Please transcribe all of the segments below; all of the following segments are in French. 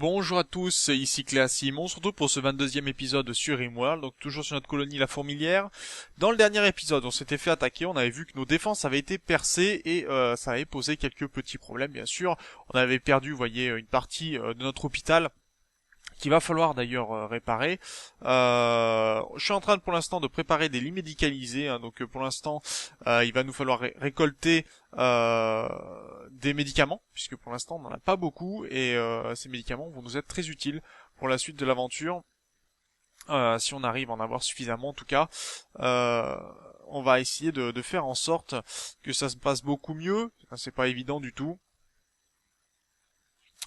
Bonjour à tous, ici Cléa Simon, surtout pour ce 22e épisode sur Rimworld, donc toujours sur notre colonie La Fourmilière. Dans le dernier épisode, on s'était fait attaquer, on avait vu que nos défenses avaient été percées et ça avait posé quelques petits problèmes bien sûr. On avait perdu, vous voyez, une partie de notre hôpital, qu'il va falloir d'ailleurs réparer. Je suis en train pour l'instant de préparer des lits médicalisés, hein, donc pour l'instant il va nous falloir récolter des médicaments, puisque pour l'instant on n'en a pas beaucoup, et ces médicaments vont nous être très utiles pour la suite de l'aventure, si on arrive à en avoir suffisamment en tout cas. On va essayer de faire en sorte que ça se passe beaucoup mieux, c'est pas évident du tout.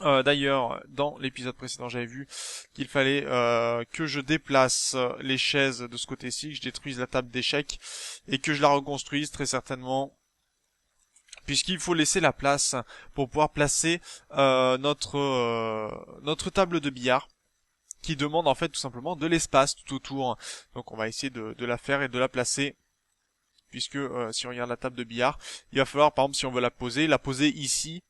D'ailleurs, dans l'épisode précédent, j'avais vu qu'il fallait que je déplace les chaises de ce côté-ci, que je détruise la table d'échecs et que je la reconstruise très certainement, puisqu'il faut laisser la place pour pouvoir placer notre table de billard, qui demande en fait tout simplement de l'espace tout autour. Donc on va essayer de la faire et de la placer. Puisque si on regarde la table de billard, il va falloir par exemple si on veut la poser ici.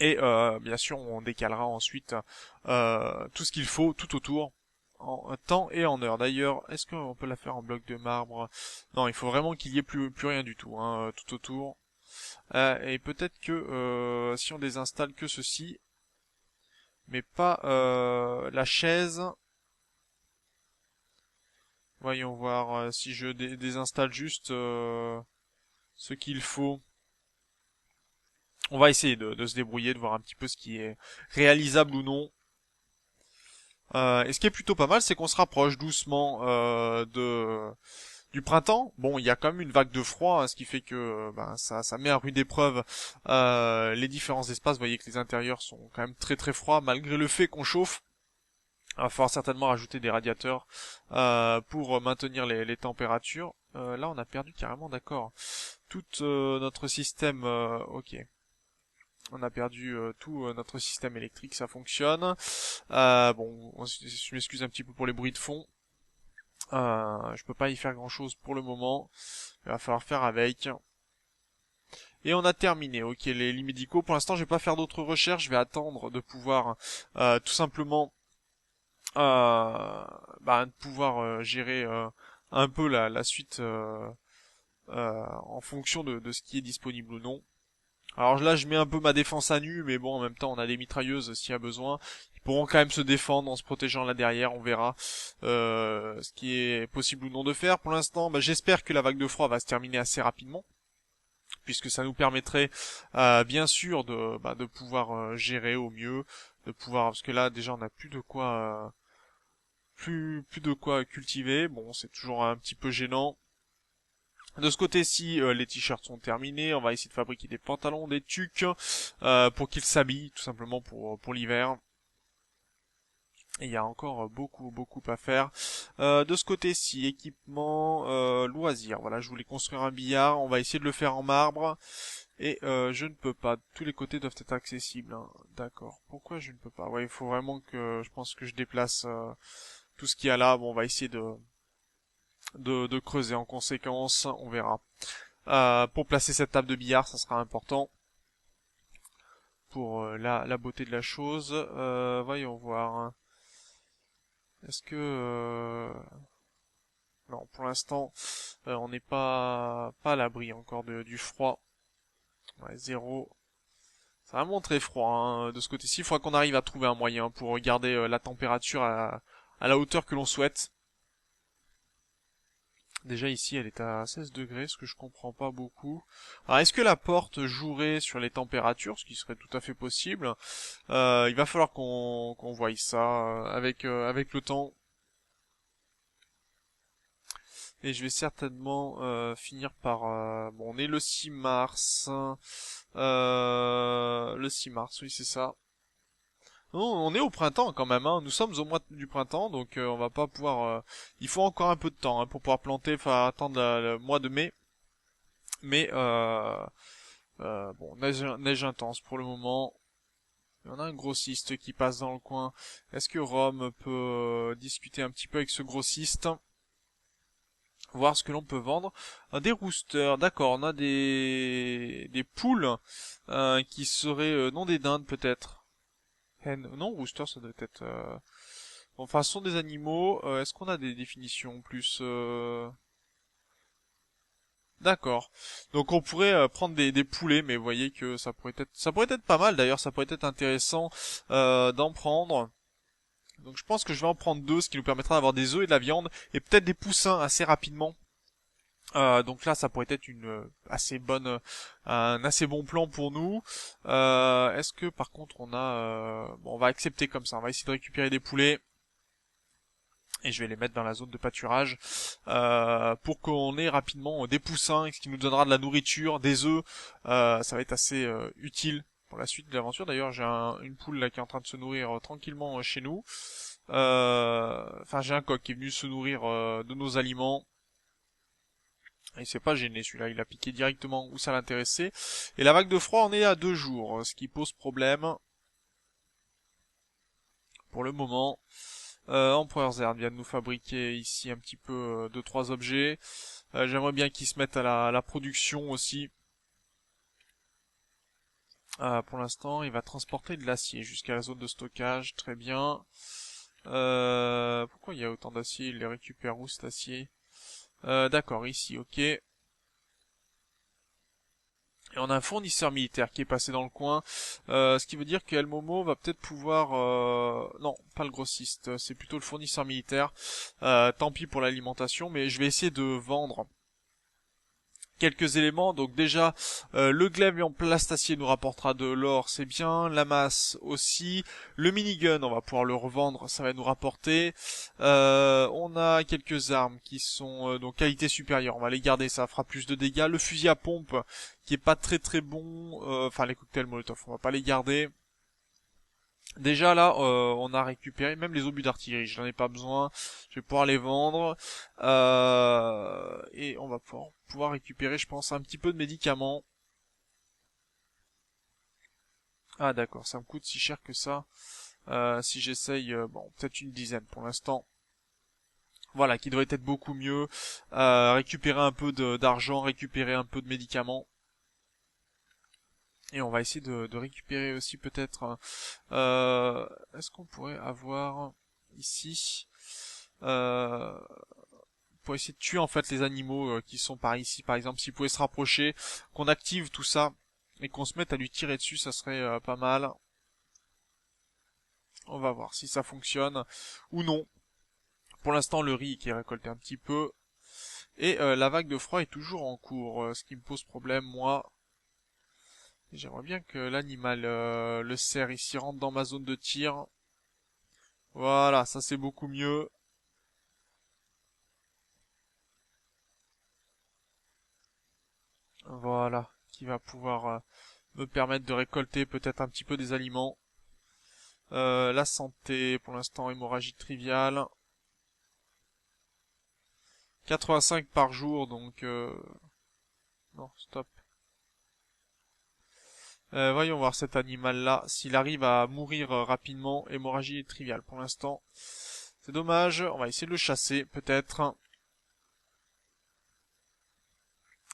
Et bien sûr, on décalera ensuite tout ce qu'il faut tout autour, en temps et en heure. D'ailleurs, est-ce qu'on peut la faire en bloc de marbre? Non, il faut vraiment qu'il y ait plus rien du tout, hein, tout autour. Et peut-être que si on désinstalle que ceci, mais pas la chaise. Voyons voir si je désinstalle juste ce qu'il faut. On va essayer de se débrouiller, de voir un petit peu ce qui est réalisable ou non. Et ce qui est plutôt pas mal, c'est qu'on se rapproche doucement du printemps. Bon, il y a quand même une vague de froid, hein, ce qui fait que ça met à rude épreuve les différents espaces. Vous voyez que les intérieurs sont quand même très très froids, malgré le fait qu'on chauffe. Il va falloir certainement rajouter des radiateurs pour maintenir les températures. Là, on a perdu carrément, d'accord, tout notre système. Ok. On a perdu tout notre système électrique, ça fonctionne. Bon, je m'excuse un petit peu pour les bruits de fond. Je peux pas y faire grand chose pour le moment. Il va falloir faire avec. Et on a terminé. Ok, les lits médicaux. Pour l'instant, je vais pas faire d'autres recherches. Je vais attendre de pouvoir tout simplement de pouvoir gérer un peu la suite en fonction de ce qui est disponible ou non. Alors là, je mets un peu ma défense à nu, mais bon, en même temps, on a des mitrailleuses s'il y a besoin. Ils pourront quand même se défendre en se protégeant là derrière, on verra ce qui est possible ou non de faire. Pour l'instant, j'espère que la vague de froid va se terminer assez rapidement, puisque ça nous permettrait bien sûr de pouvoir gérer au mieux, de pouvoir, parce que là déjà on n'a plus de quoi plus de quoi cultiver. Bon, c'est toujours un petit peu gênant. De ce côté-ci, les t-shirts sont terminés. On va essayer de fabriquer des pantalons, des tucs, pour qu'ils s'habillent, tout simplement pour l'hiver. Et il y a encore beaucoup à faire. De ce côté-ci, équipement, loisirs. Voilà, je voulais construire un billard. On va essayer de le faire en marbre. Et je ne peux pas. Tous les côtés doivent être accessibles, hein. D'accord. Pourquoi je ne peux pas? Ouais, il faut vraiment que je pense que je déplace tout ce qu'il y a là. Bon, on va essayer de creuser en conséquence. On verra. Pour placer cette table de billard, ça sera important pour la beauté de la chose. Voyons voir. Est-ce que non, pour l'instant, on n'est pas à l'abri encore du froid. Ouais, zéro. C'est vraiment très froid, hein. De ce côté-ci, il faudra qu'on arrive à trouver un moyen pour garder la température à la hauteur que l'on souhaite. Déjà ici, elle est à 16 degrés, ce que je comprends pas beaucoup. Alors, est-ce que la porte jouerait sur les températures, ce qui serait tout à fait possible? Il va falloir qu'on voie ça avec le temps. Et je vais certainement finir par... bon, on est le 6 mars. Le 6 mars, oui, c'est ça. Non, on est au printemps quand même, hein. Nous sommes au mois du printemps, donc on va pas pouvoir... il faut encore un peu de temps hein, pour pouvoir planter, enfin attendre le mois de mai. Mais bon, neige intense pour le moment. On a un grossiste qui passe dans le coin. Est-ce que Rome peut discuter un petit peu avec ce grossiste? Voir ce que l'on peut vendre. Des roosters, d'accord, on a des poules qui seraient non des dindes peut-être. Hen, non, rooster, ça doit être... Bon, enfin, ce sont des animaux. Est-ce qu'on a des définitions plus... D'accord. Donc on pourrait prendre des poulets, mais vous voyez que ça pourrait être pas mal d'ailleurs, ça pourrait être intéressant d'en prendre. Donc je pense que je vais en prendre deux, ce qui nous permettra d'avoir des œufs et de la viande, et peut-être des poussins assez rapidement. Donc là, ça pourrait être une assez bonne, un assez bon plan pour nous. Est-ce que par contre on a, bon, on va accepter comme ça, on va essayer de récupérer des poulets. Et je vais les mettre dans la zone de pâturage pour qu'on ait rapidement des poussins, ce qui nous donnera de la nourriture, des œufs. Ça va être assez utile pour la suite de l'aventure. D'ailleurs, j'ai une poule là qui est en train de se nourrir tranquillement chez nous. Enfin, j'ai un coq qui est venu se nourrir de nos aliments. Il s'est pas gêné celui-là, il a piqué directement où ça l'intéressait. Et la vague de froid, on est à 2 jours, ce qui pose problème pour le moment. Empereur vient de nous fabriquer ici un petit peu 2-3 objets. J'aimerais bien qu'ils se mettent à la production aussi. Pour l'instant, il va transporter de l'acier jusqu'à la zone de stockage. Très bien. Pourquoi il y a autant d'acier? Il les récupère où cet acier? D'accord, ici, ok. Et on a un fournisseur militaire qui est passé dans le coin, ce qui veut dire que El Momo va peut-être pouvoir... Non, pas le grossiste, c'est plutôt le fournisseur militaire. Tant pis pour l'alimentation, mais je vais essayer de vendre quelques éléments. Donc déjà, le glaive en plastacier nous rapportera de l'or, c'est bien. La masse aussi. Le minigun, on va pouvoir le revendre, ça va nous rapporter. On a quelques armes qui sont donc qualité supérieure, on va les garder, ça fera plus de dégâts. Le fusil à pompe, qui est pas très très bon. Enfin, les cocktails Molotov, on va pas les garder. Déjà là, on a récupéré même les obus d'artillerie, je n'en ai pas besoin, je vais pouvoir les vendre. Et on va pouvoir récupérer, je pense, un petit peu de médicaments. Ah d'accord, ça me coûte si cher que ça. Si j'essaye, bon, peut-être une dizaine pour l'instant. Voilà, qui devrait être beaucoup mieux. Récupérer un peu d'argent, récupérer un peu de médicaments. Et on va essayer de récupérer aussi peut-être... Est-ce qu'on pourrait avoir ici... pour essayer de tuer en fait les animaux qui sont par ici, par exemple, s'ils pouvaient se rapprocher, qu'on active tout ça et qu'on se mette à lui tirer dessus, ça serait pas mal. On va voir si ça fonctionne ou non. Pour l'instant, le riz qui est récolté un petit peu. Et la vague de froid est toujours en cours, ce qui me pose problème, moi. J'aimerais bien que l'animal, le cerf ici, rentre dans ma zone de tir. Voilà, ça c'est beaucoup mieux. Voilà, qui va pouvoir me permettre de récolter peut-être un petit peu des aliments. La santé, pour l'instant, hémorragie triviale. 85 par jour, donc... Non, stop. Voyons voir cet animal-là, s'il arrive à mourir rapidement. Hémorragie triviale pour l'instant. C'est dommage, on va essayer de le chasser, peut-être.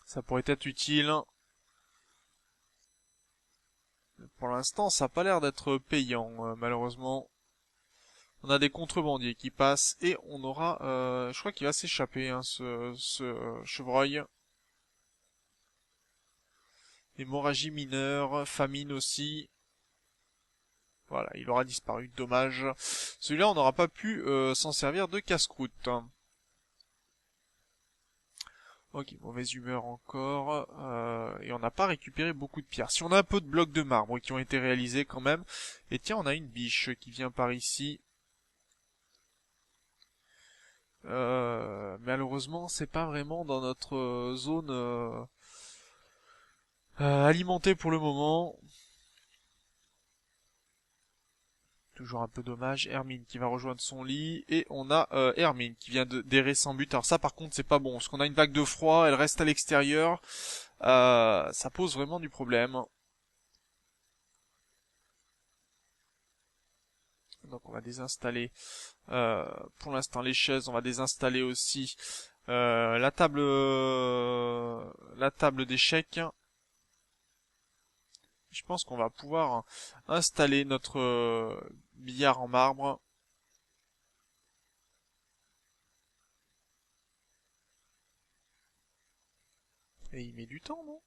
Ça pourrait être utile. Pour l'instant, ça n'a pas l'air d'être payant, malheureusement. On a des contrebandiers qui passent et on aura... je crois qu'il va s'échapper, hein, ce chevreuil. Hémorragie mineure, famine aussi. Voilà, il aura disparu, dommage. Celui-là, on n'aura pas pu s'en servir de casse-croûte. Ok, mauvaise humeur encore. Et on n'a pas récupéré beaucoup de pierres. Si on a un peu de blocs de marbre qui ont été réalisés quand même. Et tiens, on a une biche qui vient par ici. Malheureusement, c'est pas vraiment dans notre zone alimentée pour le moment. Toujours un peu dommage. Hermine qui va rejoindre son lit. Et on a Hermine qui vient d'errer sans but. Alors ça par contre c'est pas bon. Parce qu'on a une vague de froid. Elle reste à l'extérieur. Ça pose vraiment du problème. Donc on va désinstaller pour l'instant les chaises. On va désinstaller aussi la table d'échecs. Je pense qu'on va pouvoir installer notre billard en marbre. Et il met du temps, non?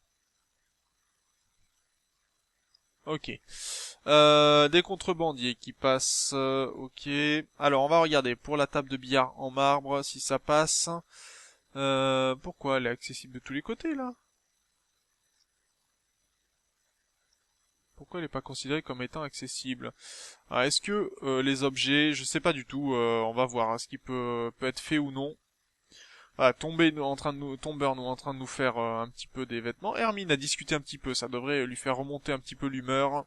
Ok. Des contrebandiers qui passent. Ok. Alors, on va regarder pour la table de billard en marbre si ça passe. Pourquoi elle est accessible de tous les côtés là? Pourquoi elle n'est pas considérée comme étant accessible? Alors, est-ce que les objets, je sais pas du tout, on va voir ce qui peut être fait ou non. Ah, Tomber nous en train de nous faire un petit peu des vêtements. Hermine a discuté un petit peu, ça devrait lui faire remonter un petit peu l'humeur.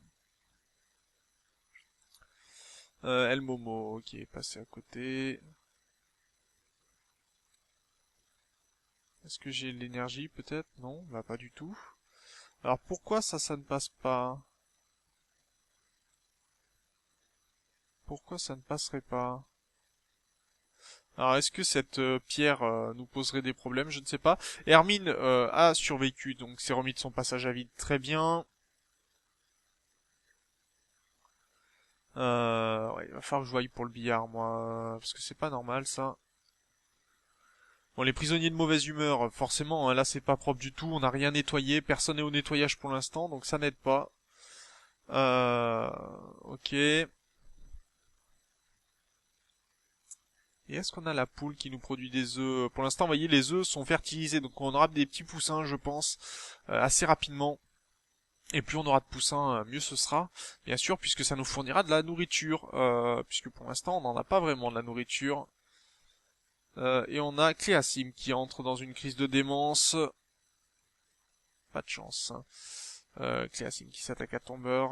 El Momo, ok, passé à côté. Est-ce que j'ai l'énergie peut-être? Non, bah pas du tout. Alors pourquoi ça ne passe pas? Pourquoi ça ne passerait pas? Alors est-ce que cette pierre nous poserait des problèmes? Je ne sais pas. Hermine a survécu, donc s'est remis de son passage à vide très bien. Ouais, il va falloir que je voie pour le billard, moi, parce que c'est pas normal ça. Bon, les prisonniers de mauvaise humeur, forcément, hein, là c'est pas propre du tout, on n'a rien nettoyé, personne n'est au nettoyage pour l'instant, donc ça n'aide pas. Ok. Et est-ce qu'on a la poule qui nous produit des œufs? Pour l'instant, vous voyez, les œufs sont fertilisés, donc on aura des petits poussins, je pense, assez rapidement. Et plus on aura de poussins, mieux ce sera, bien sûr, puisque ça nous fournira de la nourriture, puisque pour l'instant, on n'en a pas vraiment de la nourriture. Et on a Cléasim qui entre dans une crise de démence. Pas de chance. Cléasim qui s'attaque à Tomber.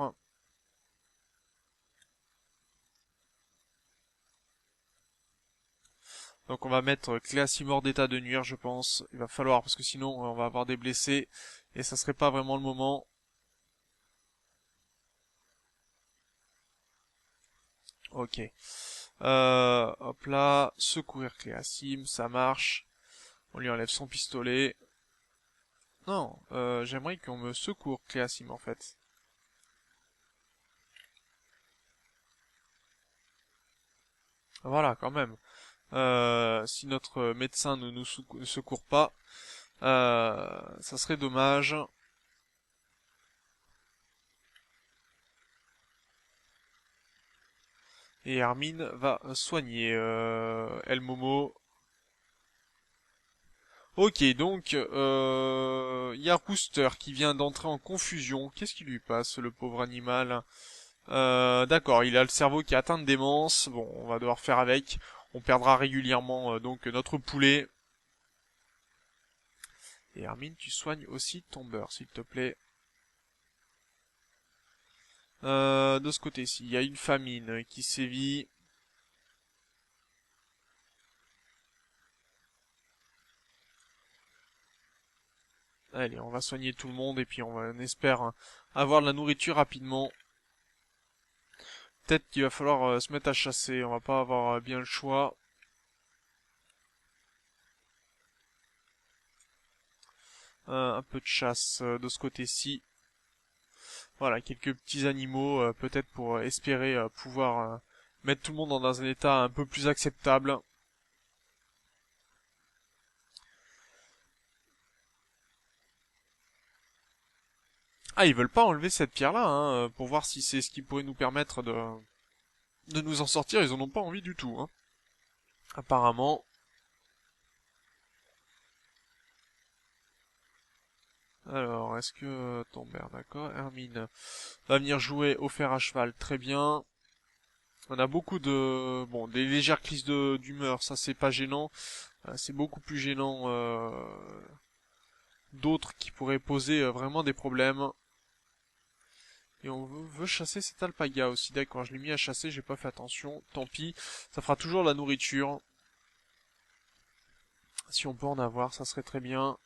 Donc on va mettre Cléasim hors d'état de nuire, je pense. Il va falloir, parce que sinon on va avoir des blessés. Et ça serait pas vraiment le moment. Ok. Hop là. Secourir Cléasim, ça marche. On lui enlève son pistolet. Non, j'aimerais qu'on me secourt Cléasim en fait. Voilà, quand même. Si notre médecin ne nous secourt pas, ça serait dommage. Et Hermine va soigner El Momo. Ok, donc il y a Rooster qui vient d'entrer en confusion. Qu'est-ce qui lui passe, le pauvre animal? D'accord, il a le cerveau qui est atteint de démence. Bon, on va devoir faire avec. On perdra régulièrement donc notre poulet. Et Hermine, tu soignes aussi ton beurre, s'il te plaît. De ce côté-ci, il y a une famine qui sévit. Allez, on va soigner tout le monde et puis on espère avoir de la nourriture rapidement. Peut-être qu'il va falloir se mettre à chasser, on va pas avoir bien le choix. Un peu de chasse de ce côté-ci. Voilà, quelques petits animaux, peut-être pour espérer pouvoir mettre tout le monde dans un état un peu plus acceptable. Ah, ils veulent pas enlever cette pierre-là, hein, pour voir si c'est ce qui pourrait nous permettre de nous en sortir, ils en ont pas envie du tout, hein. Apparemment. Alors, est-ce que Tomber, d'accord, Hermine va venir jouer au fer à cheval, très bien. On a beaucoup de... Bon, des légères crises d'humeur, ça c'est pas gênant. C'est beaucoup plus gênant d'autres qui pourraient poser vraiment des problèmes. Et on veut chasser cet alpaga aussi, d'accord, je l'ai mis à chasser, j'ai pas fait attention, tant pis. Ça fera toujours la nourriture. Si on peut en avoir, ça serait très bien.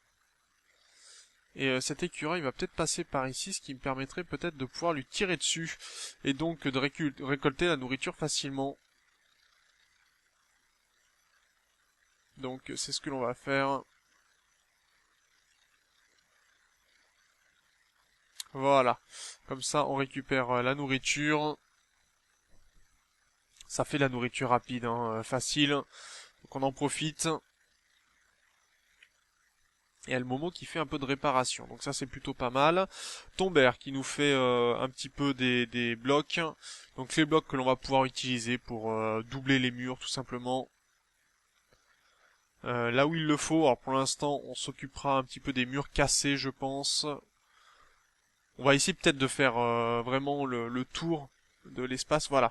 Et cet écureuil va peut-être passer par ici, ce qui me permettrait peut-être de pouvoir lui tirer dessus. Et donc de récolter la nourriture facilement. Donc c'est ce que l'on va faire. Voilà. Comme ça, on récupère la nourriture. Ça fait de la nourriture rapide, hein, facile. Donc on en profite. Et il y a le Momo qui fait un peu de réparation. Donc ça c'est plutôt pas mal. Tomber qui nous fait un petit peu des blocs. Donc les blocs que l'on va pouvoir utiliser pour doubler les murs tout simplement. Là où il le faut. Alors pour l'instant on s'occupera un petit peu des murs cassés je pense. On va essayer peut-être de faire vraiment le tour de l'espace. Voilà.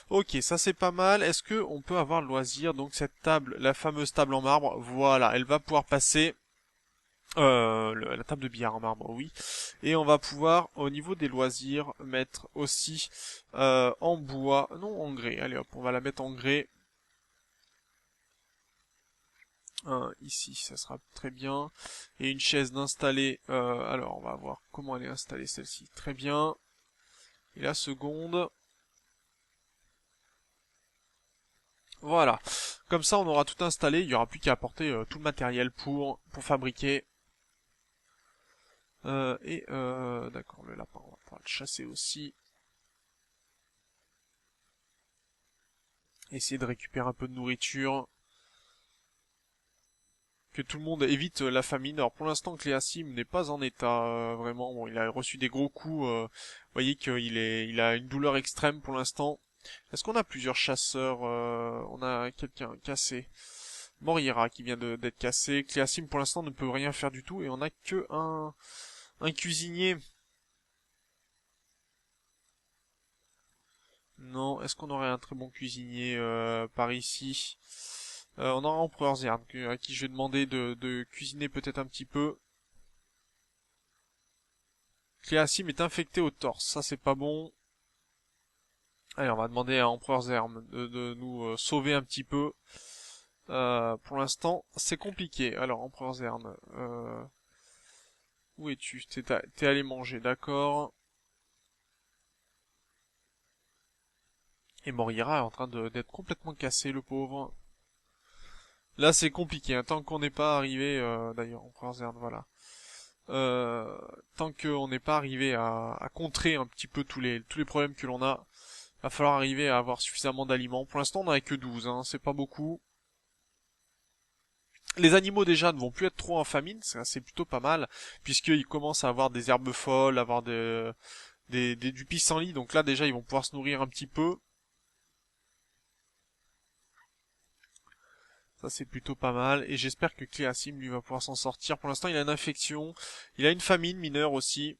Ok, ça c'est pas mal. Est-ce que on peut avoir le loisir? Donc cette table, la fameuse table en marbre, voilà, elle va pouvoir passer. La table de billard en marbre, oui. Et on va pouvoir, au niveau des loisirs, mettre aussi en bois, non en grès. Allez hop, on va la mettre en grès. Ici, ça sera très bien. Et une chaise d'installer. Alors, on va voir comment elle est installée celle-ci. Très bien. Et la seconde. Voilà. Comme ça, on aura tout installé. Il y aura plus qu'à apporter tout le matériel pour fabriquer. D'accord, le lapin, on va pouvoir le chasser aussi. Essayer de récupérer un peu de nourriture. Que tout le monde évite la famine. Alors pour l'instant, Cléasim n'est pas en état vraiment. Bon, il a reçu des gros coups. Vous voyez il a une douleur extrême pour l'instant. Est-ce qu'on a plusieurs chasseurs? On a quelqu'un cassé. Morira qui vient d'être cassé. Cléasim pour l'instant ne peut rien faire du tout et on a que un cuisinier. Non, est-ce qu'on aurait un très bon cuisinier par ici? On aura Empereur Zern, à qui je vais demander de cuisiner peut-être un petit peu. Cléasim est infecté au torse, ça c'est pas bon. Allez, on va demander à Empereur Zern de nous sauver un petit peu. Pour l'instant, c'est compliqué. Alors, Empereur Zern, où es-tu? T'es allé manger, d'accord. Et Morira est en train d'être complètement cassé, le pauvre. Là, c'est compliqué, hein, tant qu'on n'est pas arrivé... D'ailleurs, Empereur Zern, voilà. Euh, Tant qu'on n'est pas arrivé à contrer un petit peu tous les problèmes que l'on a, va falloir arriver à avoir suffisamment d'aliments. Pour l'instant, on n'en a que 12, hein, c'est pas beaucoup. Les animaux déjà ne vont plus être trop en famine, ça c'est plutôt pas mal, puisqu'ils commencent à avoir des herbes folles, avoir du pissenlit, donc là déjà ils vont pouvoir se nourrir un petit peu. Ça c'est plutôt pas mal, et j'espère que Cléasim lui va pouvoir s'en sortir. Pour l'instant il a une infection, il a une famine mineure aussi.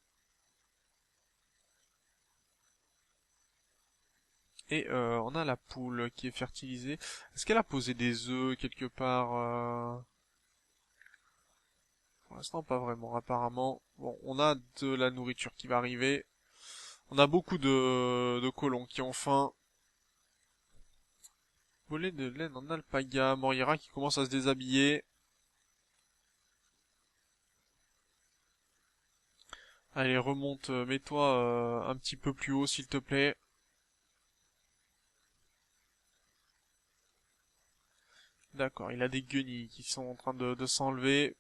Et on a la poule qui est fertilisée. Est-ce qu'elle a posé des œufs quelque part Pour l'instant, pas vraiment, apparemment. Bon, on a de la nourriture qui va arriver. On a beaucoup de colons qui ont faim. Voler de laine en alpaga. Morira qui commence à se déshabiller. Allez, remonte, mets-toi un petit peu plus haut, s'il te plaît. D'accord, il a des guenilles qui sont en train de s'enlever.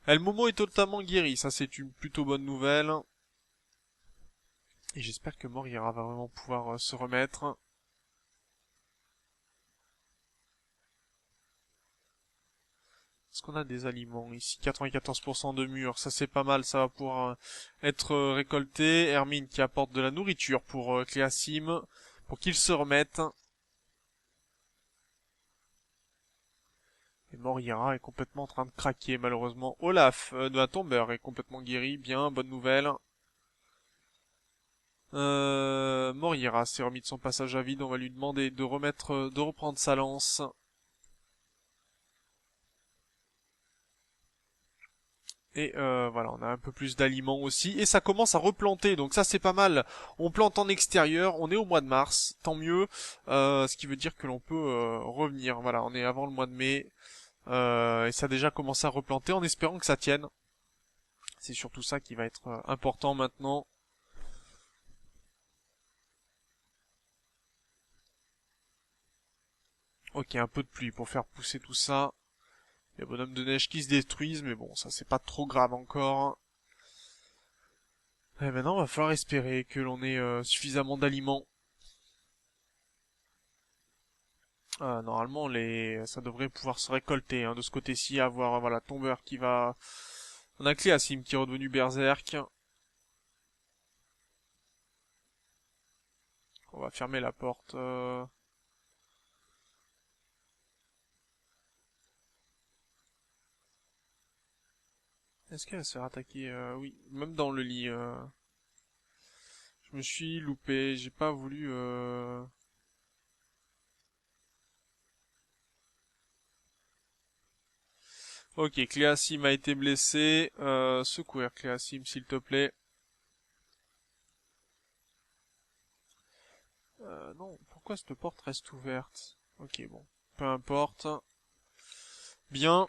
El Momo est totalement guéri, ça c'est une plutôt bonne nouvelle. Et j'espère que Morira va vraiment pouvoir se remettre. Est-ce qu'on a des aliments ici? 94% de mûres, ça c'est pas mal, ça va pouvoir être récolté. Hermine qui apporte de la nourriture pour Cléasim, pour qu'il se remette. Et Morira est complètement en train de craquer malheureusement. Olaf de la Tomber est complètement guéri, bien, bonne nouvelle. Morira s'est remis de son passage à vide, on va lui demander de reprendre sa lance. Et voilà, on a un peu plus d'aliments aussi. Et ça commence à replanter, donc ça c'est pas mal. On plante en extérieur, on est au mois de mars, tant mieux. Ce qui veut dire que l'on peut revenir. Voilà, on est avant le mois de mai. Et ça a déjà commencé à replanter en espérant que ça tienne. C'est surtout ça qui va être important maintenant. Ok, un peu de pluie pour faire pousser tout ça. Les bonhommes de neige qui se détruisent, mais bon, ça c'est pas trop grave encore. Et maintenant, va falloir espérer que l'on ait suffisamment d'aliments. Normalement, ça devrait pouvoir se récolter hein, de ce côté-ci, avoir voilà Tombeur qui va. On a Cléasim qui est redevenu berserk. On va fermer la porte. Est-ce qu'elle va se faire attaquer oui, même dans le lit. Je me suis loupé, j'ai pas voulu. Ok, Cléasim a été blessé. Secourir Cléasim, s'il te plaît. Non, pourquoi cette porte reste ouverte? Ok, bon, peu importe. Bien.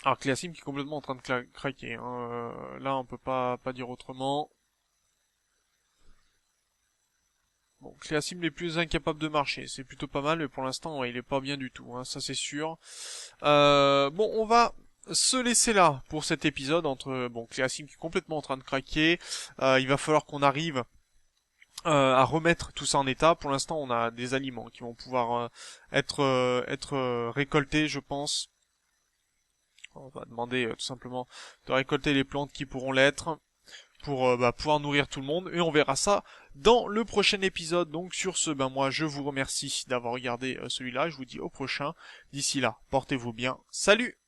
Alors Cléasim qui est complètement en train de craquer. Hein. Là, on peut pas dire autrement. Bon, Cléasim n'est plus incapable de marcher, c'est plutôt pas mal, mais pour l'instant, ouais, il est pas bien du tout, hein, ça c'est sûr. Bon, on va se laisser là pour cet épisode entre bon Cléasim qui est complètement en train de craquer. Il va falloir qu'on arrive à remettre tout ça en état. Pour l'instant, on a des aliments qui vont pouvoir être récoltés, je pense. On va demander tout simplement de récolter les plantes qui pourront l'être pour pouvoir nourrir tout le monde et on verra ça dans le prochain épisode. Donc sur ce, moi je vous remercie d'avoir regardé celui-là, je vous dis au prochain. D'ici là, portez-vous bien. Salut!